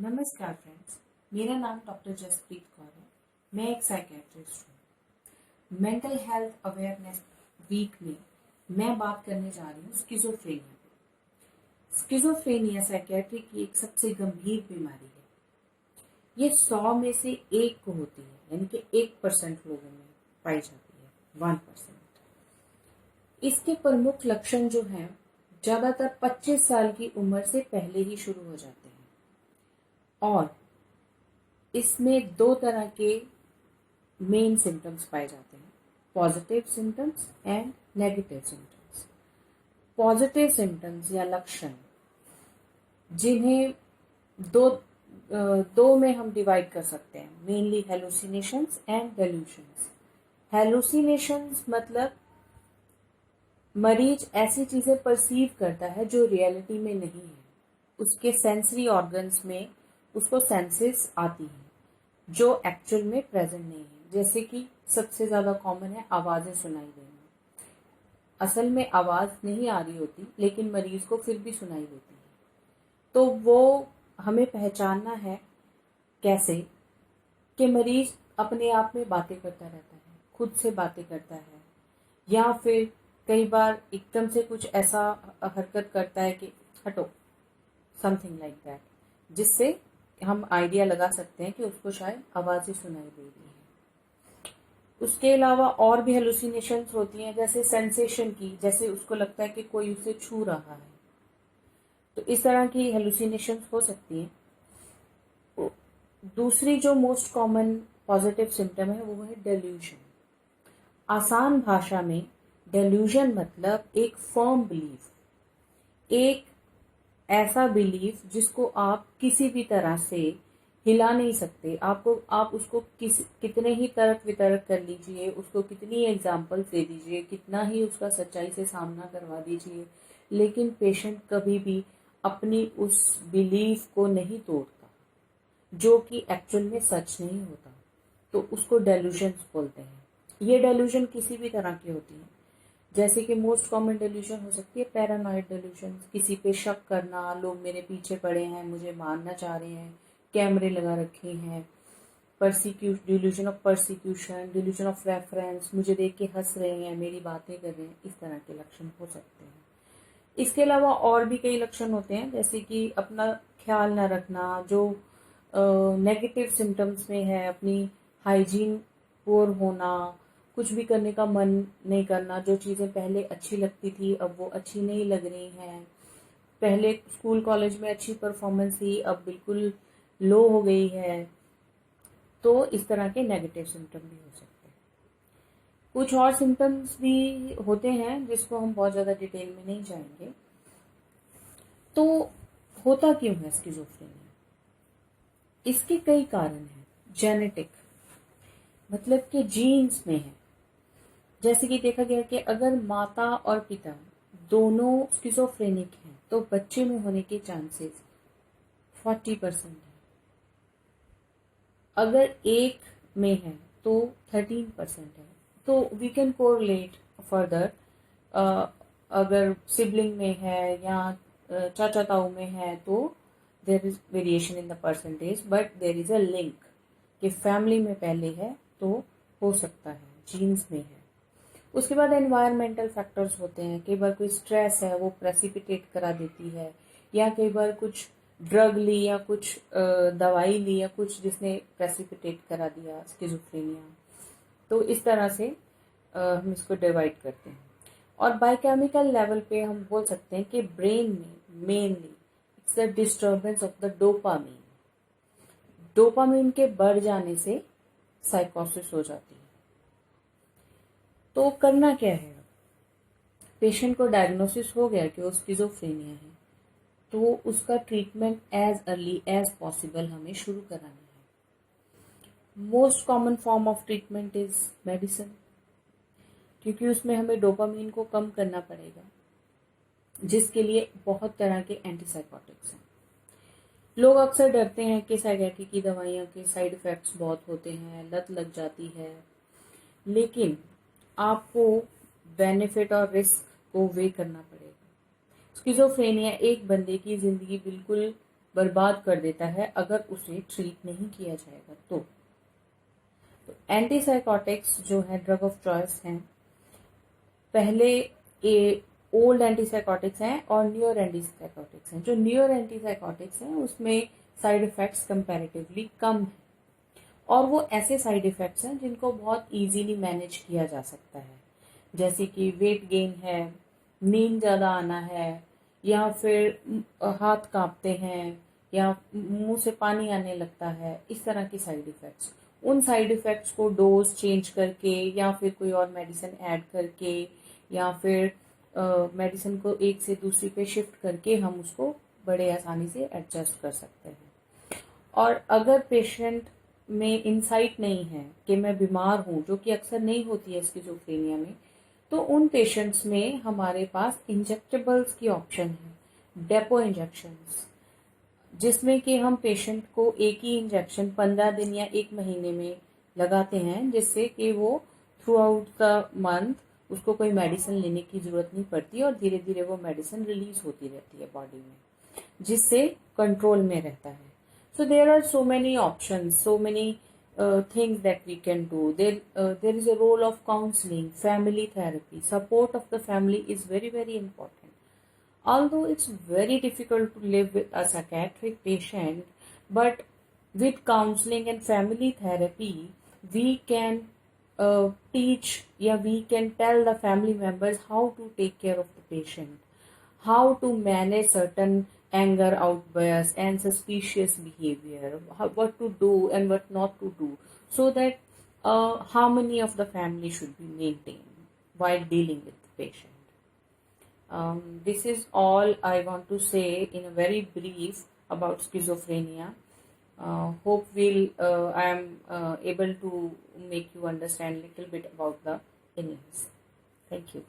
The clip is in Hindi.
नमस्कार फ्रेंड्स, मेरा नाम डॉक्टर जसप्रीत कौर है। मैं एक साइकेट्रिस्ट हूँ। मेंटल हेल्थ अवेयरनेस वीक में मैं बात करने जा रही हूँ स्किज़ोफ्रेनिया पे। स्किज़ोफ्रेनिया साइकेट्री की एक सबसे गंभीर बीमारी है। ये 100 में से एक को होती है, यानी कि 1% लोगों में पाई जाती है, 1%। इसके प्रमुख लक्षण जो हैं ज्यादातर 25 साल की उम्र से पहले ही शुरू हो जाते हैं और इसमें दो तरह के मेन सिम्टम्स पाए जाते हैं, positive symptoms and negative symptoms. Positive symptoms या लक्षण जिन्हें दो में हम डिवाइड कर सकते हैं, मेनली हेलुसिनेशंस एंड डेल्यूशंस। हेलुसिनेशंस मतलब मरीज ऐसी चीजें परसीव करता है जो रियलिटी में नहीं है, उसके सेंसरी ऑर्गन्स में उसको सेंसेस आती हैं जो एक्चुअल में प्रेजेंट नहीं है। जैसे कि सबसे ज्यादा कॉमन है आवाजें सुनाई देना। असल में आवाज नहीं आ रही होती लेकिन मरीज को फिर भी सुनाई देती है। तो वो हमें पहचानना है कैसे कि मरीज अपने आप में बातें करता रहता है, खुद से बातें करता है, या फिर कई बार एकदम से कुछ ऐसा हरकत करता है कि हटो, समथिंग लाइक दैट, जिससे हम आइडिया लगा सकते हैं कि उसको शायद आवाजें सुनाई दे रही है। उसके अलावा और भी हेलुसिनेशंस होती हैं, जैसे सेंसेशन की, जैसे उसको लगता है कि कोई उसे छू रहा है। तो इस तरह की हेलुसिनेशंस हो सकती हैं। दूसरी जो मोस्ट कॉमन पॉजिटिव सिम्टम है वो है डेल्यूजन। आसान भाषा में डेल्यूजन मतलब एक फर्म बिलीफ, एक ऐसा बिलीफ जिसको आप किसी भी तरह से हिला नहीं सकते। आप उसको कितने ही तर्क वितर्क कर लीजिए, उसको कितनी एग्जाम्पल्स दे दीजिए, कितना ही उसका सच्चाई से सामना करवा दीजिए, लेकिन पेशेंट कभी भी अपनी उस बिलीफ को नहीं तोड़ता, जो कि एक्चुअल में सच नहीं होता। तो उसको डेल्यूजन्स बोलते हैं। ये डेल्यूजन किसी भी तरह की होती है, जैसे कि मोस्ट कॉमन डेल्यूजन हो सकती है पैरानॉइड डेल्यूजन, किसी पे शक करना, लोग मेरे पीछे पड़े हैं, मुझे मारना चाह रहे हैं, कैमरे लगा रखे हैं, delusion of persecution, delusion of reference, मुझे देख के हंस रहे हैं, मेरी बातें कर रहे हैं, इस तरह के लक्षण हो सकते हैं। इसके अलावा और भी कई लक्षण होते हैं, जैसे कि अपना ख्याल न रखना, जो नेगेटिव सिम्टम्स में है, अपनी हाइजीन पोर होना, कुछ भी करने का मन नहीं करना, जो चीज़ें पहले अच्छी लगती थी अब वो अच्छी नहीं लग रही हैं, पहले स्कूल कॉलेज में अच्छी परफॉर्मेंस थी अब बिल्कुल लो हो गई है। तो इस तरह के नेगेटिव सिम्टम भी हो सकते हैं। कुछ और सिम्टम्स भी होते हैं जिसको हम बहुत ज़्यादा डिटेल में नहीं जाएंगे। तो होता क्यों है स्किज़ोफ्रेनिया? इसके कई कारण हैं। जेनेटिक मतलब कि जीन्स में है। जैसे कि देखा गया कि अगर माता और पिता दोनों स्किज़ोफ्रेनिक हैं तो बच्चे में होने के चांसेस 40% है। अगर एक में है तो 13% है। तो वी कैन कोरिलेट फर्दर, अगर सिबलिंग में है या चाचा ताऊ में है तो there is variation in the percentage, but there is a link कि फैमिली में पहले है तो हो सकता है, जीन्स में है। उसके बाद एनवायरमेंटल फैक्टर्स होते हैं। कई बार कोई स्ट्रेस है वो प्रेसिपिटेट करा देती है, या कई बार कुछ ड्रग ली या कुछ दवाई ली या कुछ जिसने प्रेसिपिटेट करा दिया स्किज़ोफ्रेनिया। तो इस तरह से हम इसको डिवाइड करते हैं। और बायोकेमिकल लेवल पे हम बोल सकते हैं कि ब्रेन में mainly it's the disturbance of the dopamine. Dopamine के बढ़ जाने से साइकोसिस हो जाती है। तो करना क्या है? पेशेंट को डायग्नोसिस हो गया कि वो स्किज़ोफ्रेनिया है तो उसका treatment as early as possible हमें शुरू कराना है। Most common form of treatment is medicine, क्योंकि उसमें हमें डोपामीन को कम करना पड़ेगा, जिसके लिए बहुत तरह के एंटीसाइकोटिक्स हैं। लोग अक्सर डरते हैं कि साइकियाट्री की दवाइयों के साइड इफेक्ट्स बहुत होते हैं, लत लग जाती है, लेकिन आपको बेनिफिट और रिस्क को वे करना पड़ेगा। स्किज़ोफ्रेनिया एक बंदे की जिंदगी बिल्कुल बर्बाद कर देता है अगर उसे ट्रीट नहीं किया जाएगा। तो एंटीसाइकोटिक्स जो है ड्रग ऑफ चॉइस हैं। पहले ओल्ड एंटीसाइकोटिक्स हैं और न्यूअर एंटीसाइकोटिक्स हैं। जो न्यूअर एंटीसाइकोटिक्स हैं उसमें साइड इफेक्ट्स कंपैरेटिवली कम हैं और वो ऐसे साइड इफेक्ट्स हैं जिनको बहुत इजीली मैनेज किया जा सकता है, जैसे कि वेट गेन है, नींद ज़्यादा आना है, या फिर हाथ कांपते हैं, या मुंह से पानी आने लगता है। इस तरह की साइड इफेक्ट्स, उन साइड इफेक्ट्स को डोज चेंज करके या फिर कोई और मेडिसिन ऐड करके या फिर मेडिसिन को एक से दूसरी पे शिफ्ट करके हम उसको बड़े आसानी से एडजस्ट कर सकते हैं। और अगर पेशेंट में इंसाइट नहीं है कि मैं बीमार हूं, जो कि अक्सर नहीं होती है स्किज़ोफ्रेनिया में, तो उन पेशेंट्स में हमारे पास इंजेक्टेबल्स की ऑप्शन है, डेपो इंजेक्शंस, जिसमें कि हम पेशेंट को एक ही इंजेक्शन 15 दिन या 1 महीने में लगाते हैं, जिससे कि वो थ्रू आउट द मंथ उसको कोई मेडिसिन लेने की जरूरत नहीं पड़ती और धीरे धीरे वो मेडिसिन रिलीज होती रहती है बॉडी में, जिससे कंट्रोल में रहता है। So there are so many options, so many things that we can do. There is a role of counseling, family therapy. Support of the family is very, very important. Although it's very difficult to live with a psychiatric patient, but with counseling and family therapy, we can teach, we can tell the family members how to take care of the patient, how to manage certain anger outbursts and suspicious behavior, what to do and what not to do, so that harmony of the family should be maintained while dealing with the patient. This is all I want to say in a very brief about schizophrenia. Hope I am able to make you understand a little bit about the illness. Thank you.